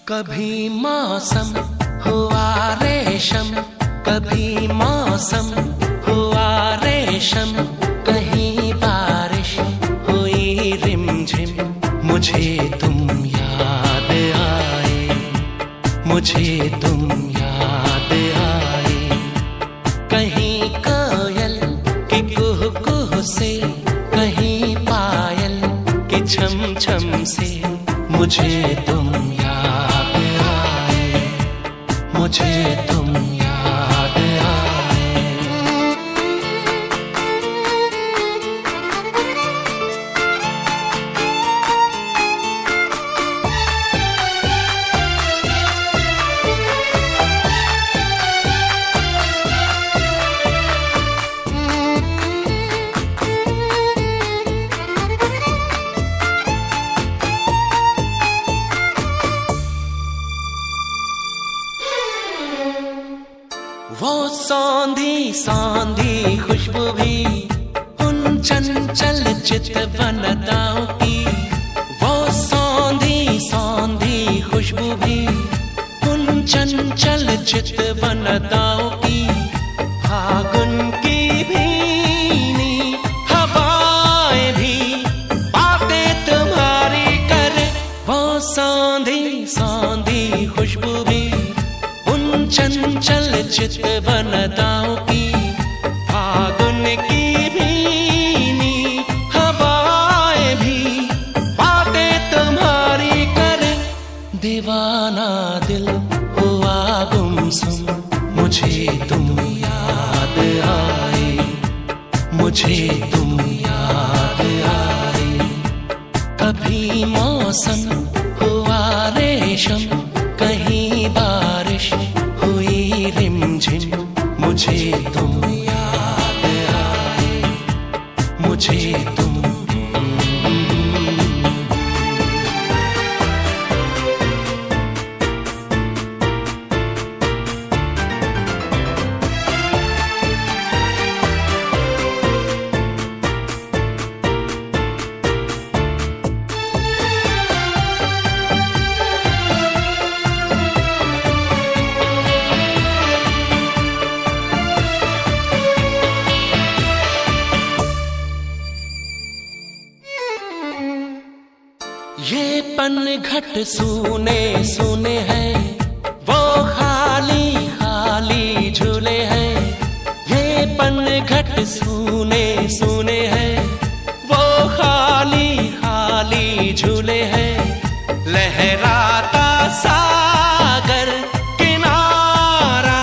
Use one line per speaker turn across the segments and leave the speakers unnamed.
कभी मौसम हुआ रेशम, कभी मौसम हुआ रेशम, कहीं बारिश हुई रिमझिम, मुझे तुम याद आए, मुझे तुम याद आए। कहीं कोयल की कुह कुह से, कहीं पायल की छम छम से, मुझे तुम मुझे तुम याद आए। वो सौंधी सौंधी खुशबू भी उन चंचल चितवनताओं की, वो सौंधी सौंधी खुशबू भी उन चंचल चितवनताओं की, फागुन की भीनी हवाएं भी बातें तुम्हारी करे। वो सौंधी सौंधी खुशबू भी उन चंचल चितवनताओं की, फागुन की भीनी हवाएं भी बातें तुम्हारी करे। दीवाना दिल हुआ गुमसुम, मुझे तुम याद आए, मुझे तुम याद आए। कभी मौसम हुआ रेशम, कहीं बारिश हुई रिमझिम, मुझे तुम याद आए, मुझे तुम। ये पनघट सूने सूने हैं, वो खाली खाली झूले हैं। ये पनघट सूने सूने हैं, वो खाली खाली झूले हैं। लहराता सागर किनारा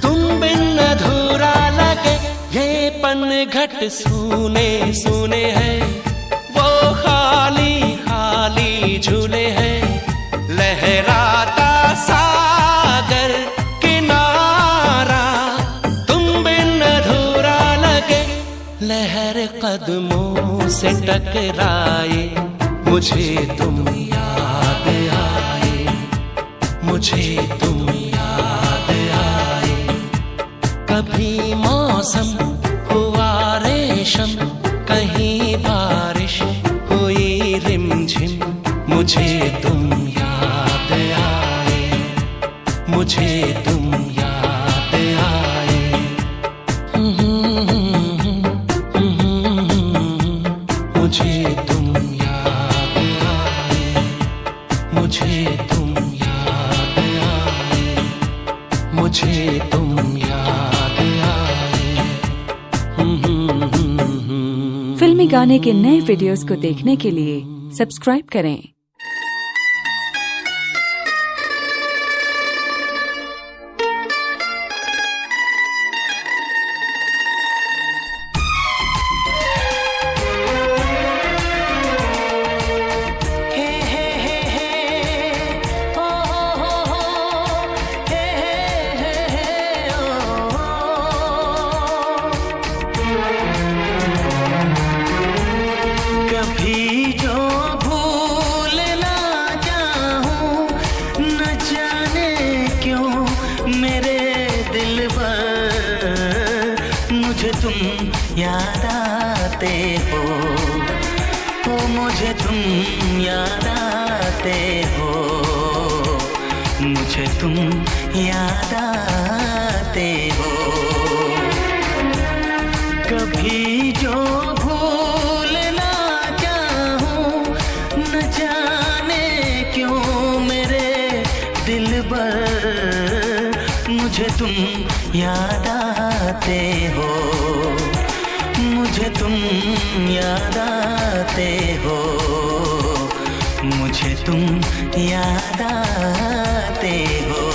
तुम बिन अधूरा लगे। ये पनघट सूने सूने हैं, वो खाली खाली झूले हैं। लहराता सागर किनारा तुम बिन अधूरा लगे। लहर कदमों से टकराए, मुझे तुम याद आए, मुझे तुम याद आए। कभी मौसम हुआ रेशम, कहीं बारिश हुई रिमझिम, मुझे तुम याद आए, मुझे तुम याद आए। मुझे तुम याद आए, मुझे तुम याद आए, मुझे तुम याद आए।
फिल्मी गाने के नए वीडियोस को देखने के लिए सब्सक्राइब करें।
याद आते हो, मुझे तुम याद आते हो, मुझे तुम याद आते हो। कभी जो भूल ना चाहूं, न जाने क्यों मेरे दिलबर, मुझे तुम याद आते हो, मुझे तुम याद आते हो, मुझे तुम याद आते हो।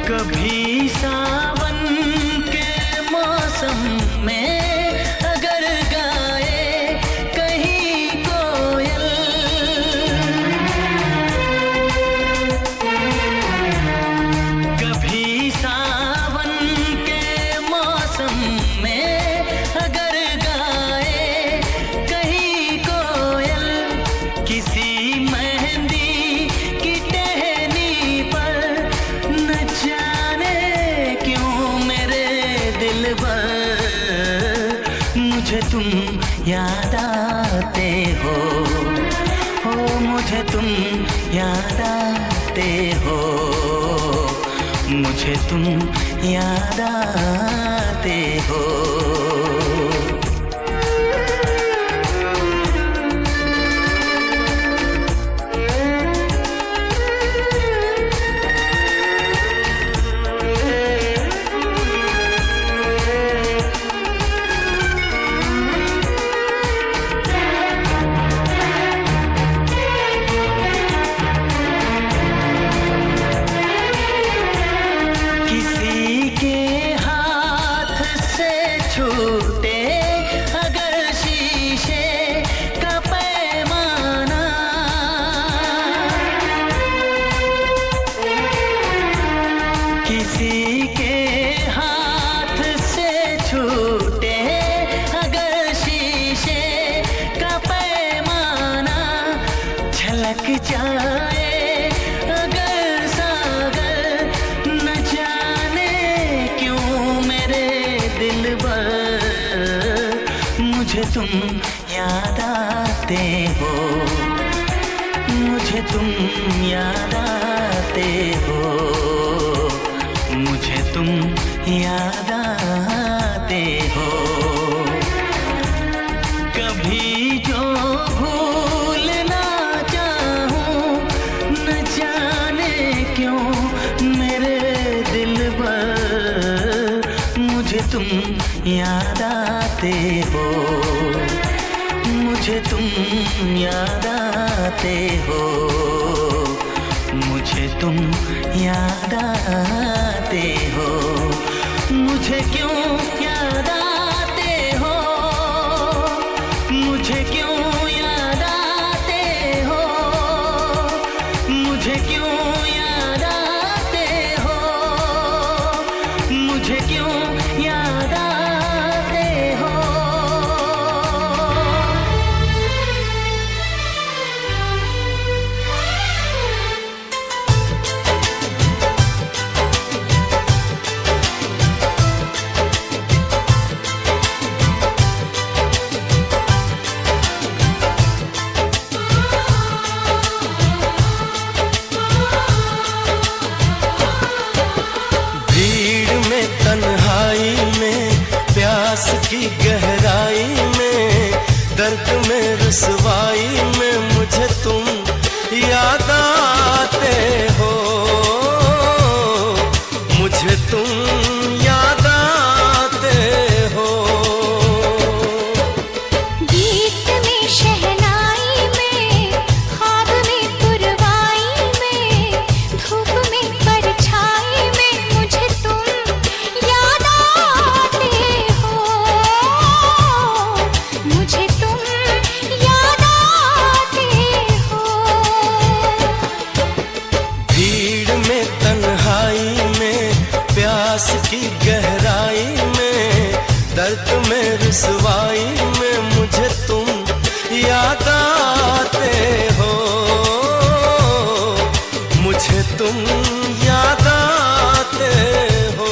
कभी सावन के मौसम में अगर गाए कहीं कोयल, कभी सावन के मौसम में अगर गाए कहीं कोयल, किसी मेहंदी की टहनी पर, न जाने क्यों मेरे दिलबर, मुझे तुम याद आते हो, मुझे तुम याद आते हो, मुझे तुम याद आते हो। किसी के हाथ से छूटे अगर शीशे का पैमाना, किसी के हाथ से छूटे अगर शीशे का पैमाना, झलक जाए अगर सागर, न जाने क्यों मेरे दिलबर, मुझे तुम याद आते हो, मुझे तुम याद आते हो, मुझे तुम याद आते हो। कभी जो भूल ना चाहूं, न जाने क्यों मेरे दिलबर, मुझे तुम याद आते हो, मुझे तुम याद आते हो, मुझे तुम याद आते हो, मुझे क्यों याद आते हो, मुझे क्यों याद आते हो, मुझे क्यों याद आते हो, मुझे क्यों याद आते हो।
प्यास की गहराई में, दर्द में रुसवाई में मुझे तुम याद आते हो, मुझे तुम याद आते हो।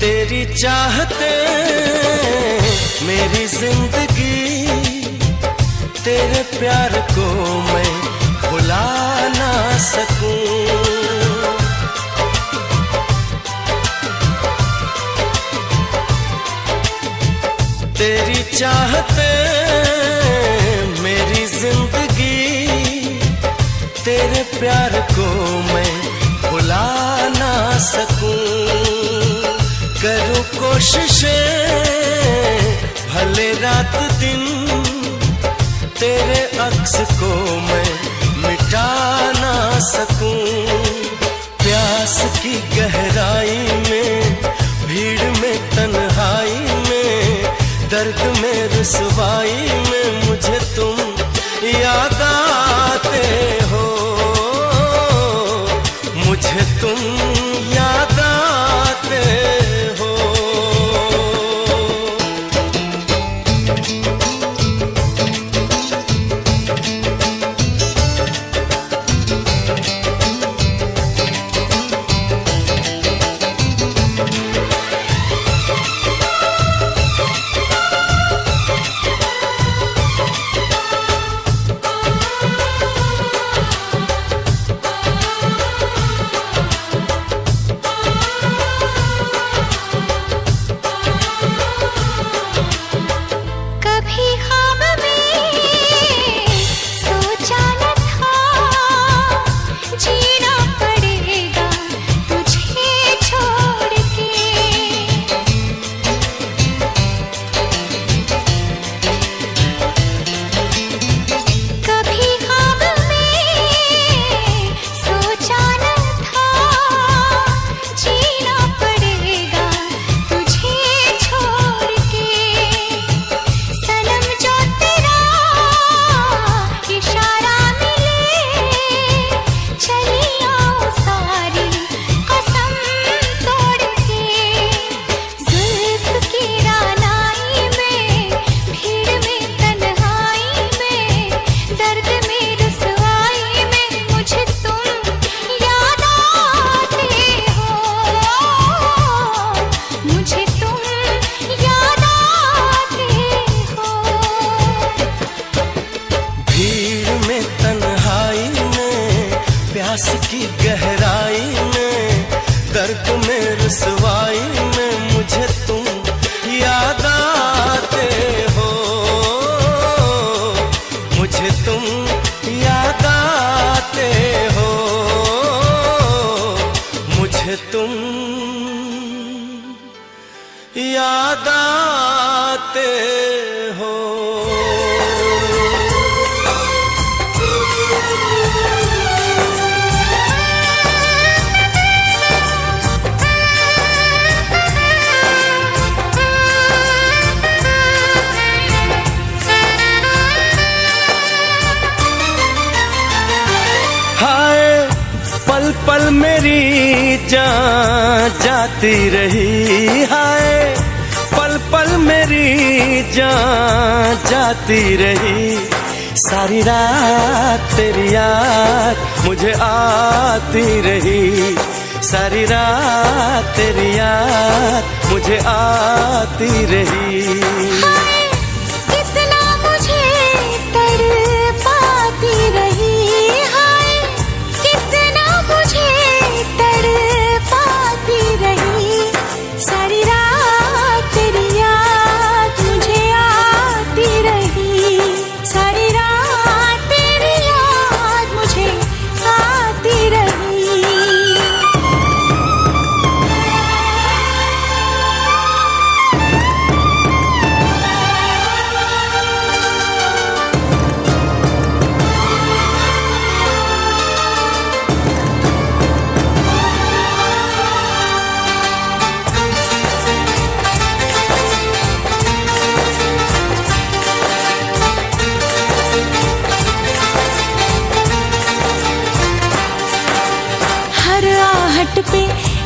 तेरी चाहते मेरी जिंदगी, तेरे प्यार को मैं भुला ना सकूं। तेरी चाहते मेरी जिंदगी, तेरे प्यार को मैं भुला ना सकूं। करूं कोशिशें भले रात दिन, तेरे अक्स को मैं मिटा ना सकूं। प्यास की गहराई में, भीड़ में तन्हाई में, दर्द में रुसवाई में मुझे तुम याद आते हो, मुझे तुम याद आते हो। प्यास की गहराई में, दर्द में रुसवाई में मुझे तुम याद आते हो, मुझे तुम याद आते हो, मुझे तुम याद आते हो। पल पल मेरी जान जाती रही, हाय पल पल मेरी जान जाती रही। सारी रात तेरी याद मुझे आती रही, सारी रात तेरी याद मुझे आती रही।
कितना मुझे तड़पाती रही, सारी रात तेरी याद मुझे आती रही, सारी रात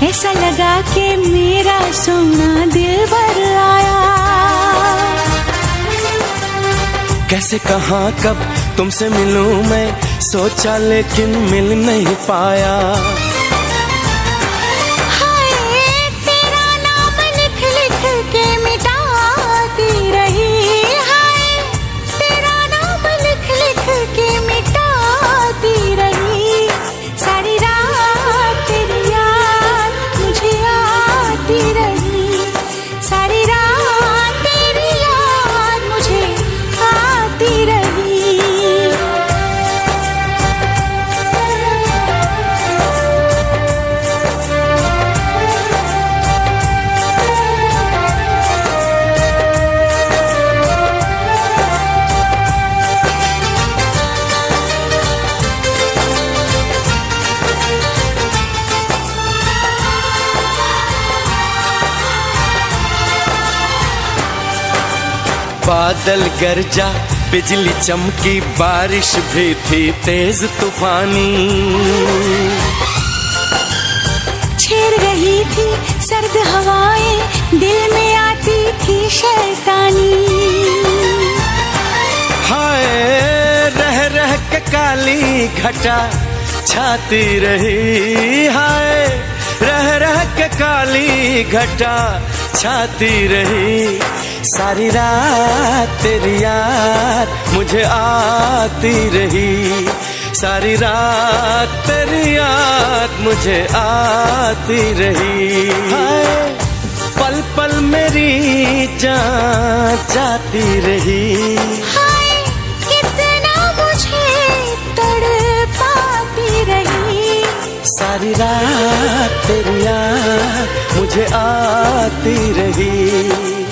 ऐसा लगा कि मेरा सोना दिल भर आया।
कैसे कहाँ कब तुमसे मिलूं मैं, सोचा लेकिन मिल नहीं पाया।
हाय तेरा नाम लिख लिख के मिटाती रही, हाय तेरा नाम लिख लिख के मिटाती रही। सारी रात तेरी याद मुझे आती रही, सारी रात तेरी याद मुझे आती रही।
बादल गरजा, बिजली चमकी, बारिश भी थी तेज तूफानी।
छेड़ रही थी सर्द हवाएं, दिल में आती थी शैतानी।
हाय रह रह के काली घटा छाती रही, हाय रह रह के काली घटा छाती रही। सारी रात तेरी याद मुझे आती रही, सारी रात तेरी याद मुझे आती रही। हाय पल पल मेरी जान जाती रही।
हाय कितना मुझे तड़पाती रही।
सारी रात तेरी याद मुझे आती रही,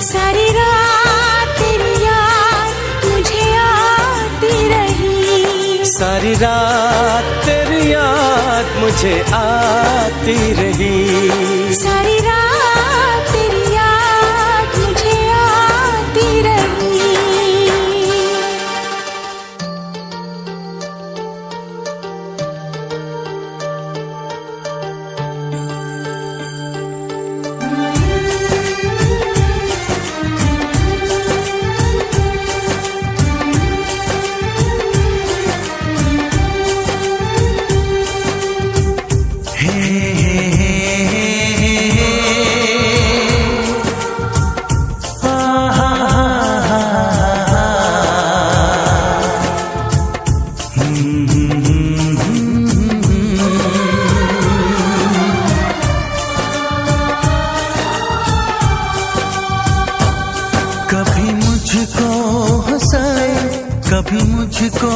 सारी रात तेरी याद मुझे आती रही।
सारी रात तेरी याद मुझे आती रही।
सारी रात तेरी याद मुझे आती रही।
कभी मुझको हंसाए, कभी मुझको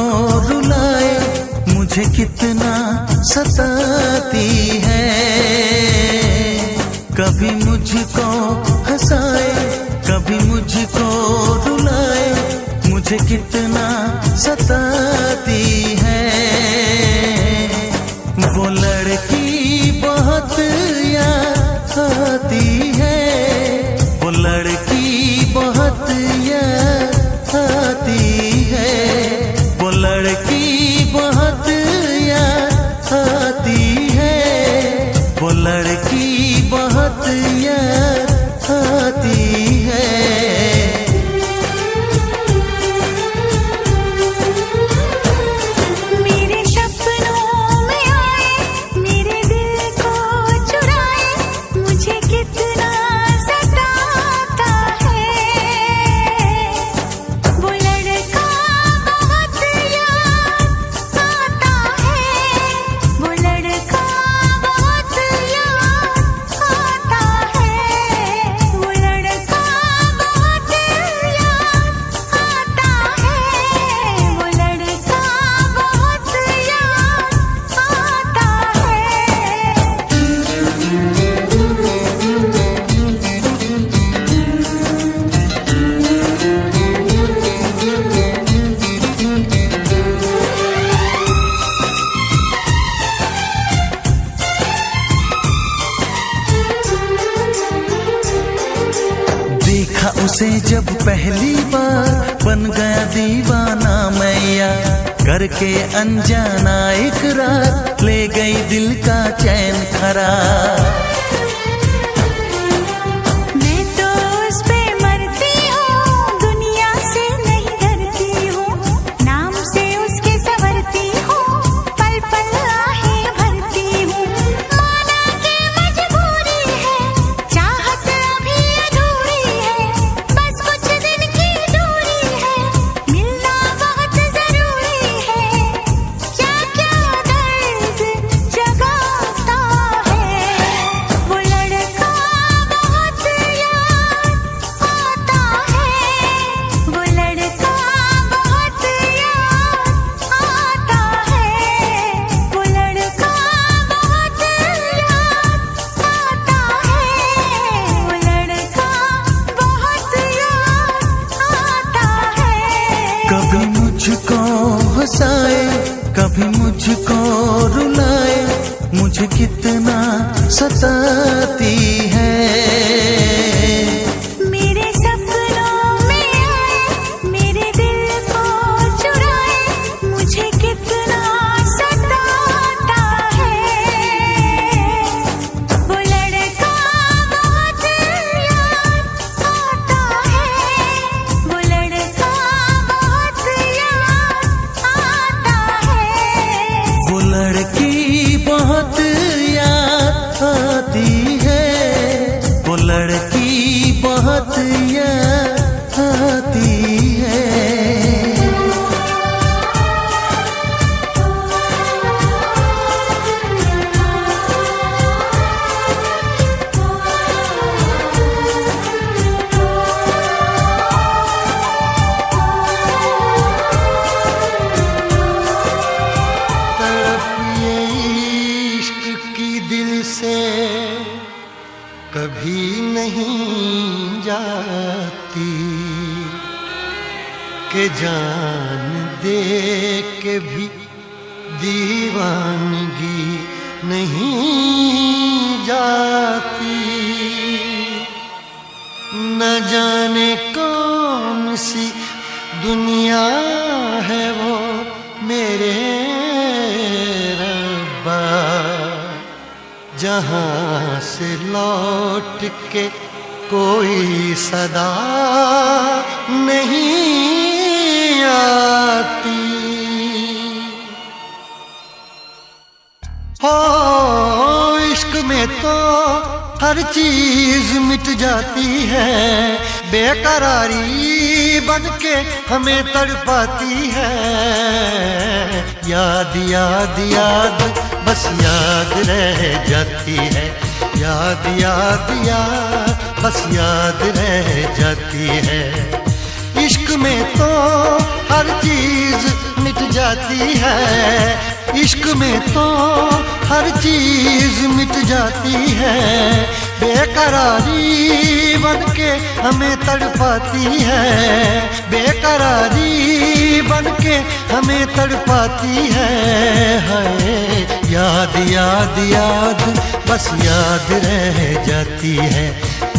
रुलाए, मुझे कितना सताती है। कभी मुझको हंसाए, कभी मुझको रुलाए, मुझे कितना सताती है। वो लड़की बहुत याद आती है, वो लड़की बहुत याद आती है, वो लड़की बहुत याद आती है, वो लड़की बहुत याद आती है।
मेरे सपनों में आए, मेरे दिल को चुराए, मुझे कितना सताता है। वो लड़का बहुत याद आता है, वो लड़का बहुत याद आता है, वो लड़का बहुत याद आता है, वो लड़का बहुत याद आता
देखा उसे जब पहली बार, बन गया दीवाना मैया। करके अनजाना इकरार ले गई दिल का चैन करार।
मैं तो उस पे मरती हूँ, दुनिया से नहीं डरती हूँ, नाम से उसके संवरती हूँ, पल पल आहें भरती हूँ। माना कि मजबूरी है, चाहत अभी अधूरी है, बस कुछ दिन की दूरी है, मिलना बहुत जरूरी है। क्या क्या दर्द जगाता है वो लड़का, बहुत याद आता है वो लड़का, बहुत याद आता है वो लड़का, बहुत याद आता है वो लड़का, बहुत याद आता है।
कभी मुझको हंसाए, कभी मुझको रुलाए, मुझे कितना सताती है।
मेरे सपनों में आए, मेरे दिल को चुराए, मुझे कितना सताता है वो लड़का, बहुत याद आता है वो लड़का, बहुत याद आता है।
वो लड़की बहुत याद आती है, वो लड़की बहुत याद आती है। तड़प ये इश्क की दिल से कभी नहीं जाती, के जान दे के भी दीवानगी नहीं जाती। न जाने कौन सी दुनिया है वो मेरे रब्बा, जहाँ से लौट के कोई सदा नहीं आती। हो इश्क में तो हर चीज मिट जाती है, बेकरारी बन के हमें तड़पाती है। याद याद याद बस याद रह जाती है, याद याद याद बस याद रह जाती है। इश्क में तो हर चीज मिट जाती है, इश्क में तो हर चीज मिट जाती है, बेकरारी बन के हमें तड़पाती है, बेकरारी बन के हमें तड़पाती है। हाय याद याद याद बस याद रह जाती है,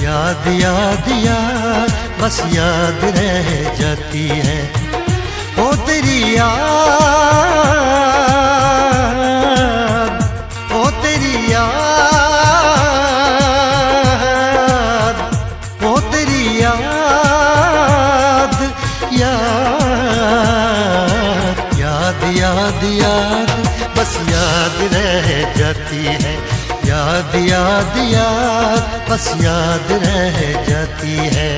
याद याद याद बस याद रह जाती है। ओ तेरी याद, ओ तेरी याद, ओ तेरी याद, याद याद याद याद बस याद रह जाती है, याद याद याद बस याद रह जाती है।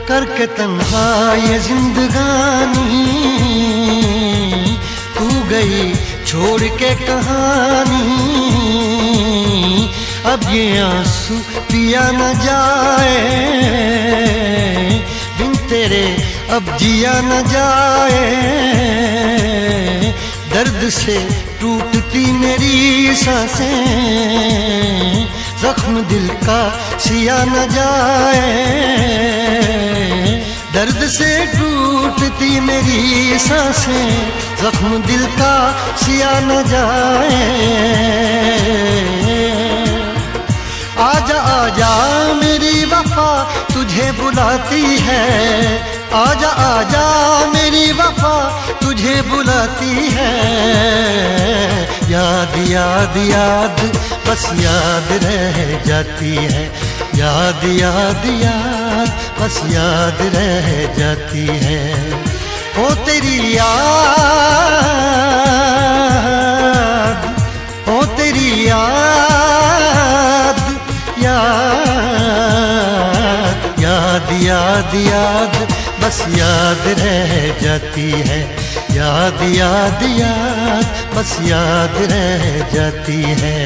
करके तन्हा ये जिंदगानी, तू गई छोड़ के कहानी, अब ये आंसू पिया न जाए, बिन तेरे अब जिया न जाए। दर्द से टूटती मेरी सांसें, जख्म दिल का सिया न जाए। दर्द से टूटती मेरी सांसें, जख्म दिल का सिया न जाए। आजा आजा मेरी वफा तुझे बुलाती है, आजा आजा मेरी वफा तुझे बुलाती है। याद याद याद बस याद रह जाती है, याद याद याद बस याद रह जाती है। ओ तेरी याद, ओ तेरी याद, याद याद याद याद बस याद रह जाती है, याद याद याद बस याद रह जाती है।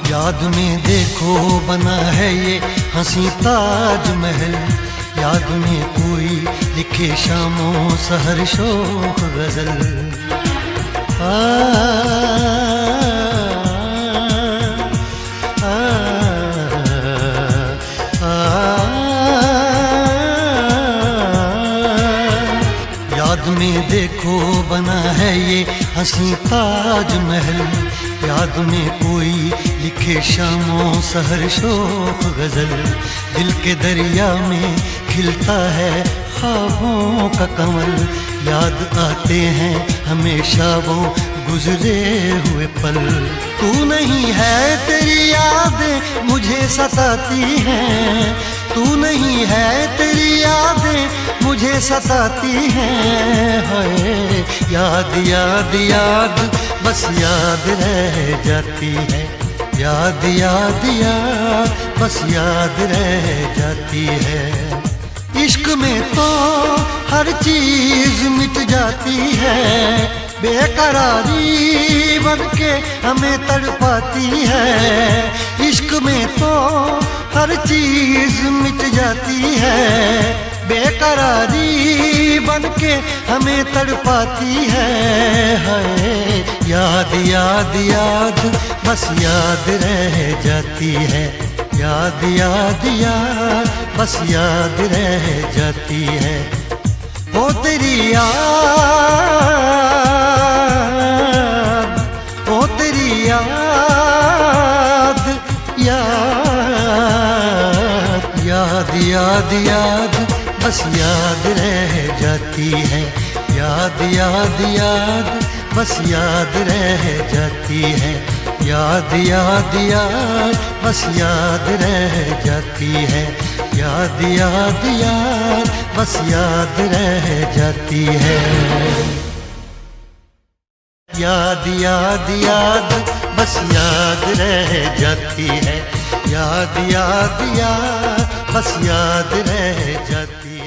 याद में देखो बना है ये हंसी ताजमहल, याद में कोई लिखे शामों सहर शोक गजल। याद में देखो बना है ये हंसी ताजमहल, याद में कोई लिखे शामों सहर शोक गजल। दिल के दरिया में खिलता है ख्वाबों का कमल, याद आते हैं हमेशा वो गुजरे हुए पल। तू नहीं है तेरी यादें मुझे सताती हैं, तू नहीं है तेरी यादें मुझे सताती हैं। हाय याद याद याद बस याद रह जाती है, याद याद याद बस याद रह जाती है। इश्क में तो हर चीज मिट जाती है, बेकरारी बनके हमें तड़पाती है। इश्क में तो हर चीज मिट जाती है, बेकरारी बनके हमें तड़पाती है। हाय याद याद याद बस याद रह जाती है, याद याद याद बस याद रह जाती है। ओ तेरी याद, ओ तेरी याद, याद याद याद याद बस याद रह जाती है, याद याद याद बस याद रह जाती है। याद याद याद बस याद रह जाती है, याद याद याद बस याद रह जाती है। याद याद याद बस याद रह जाती है, याद याद याद बस याद रह जाती है।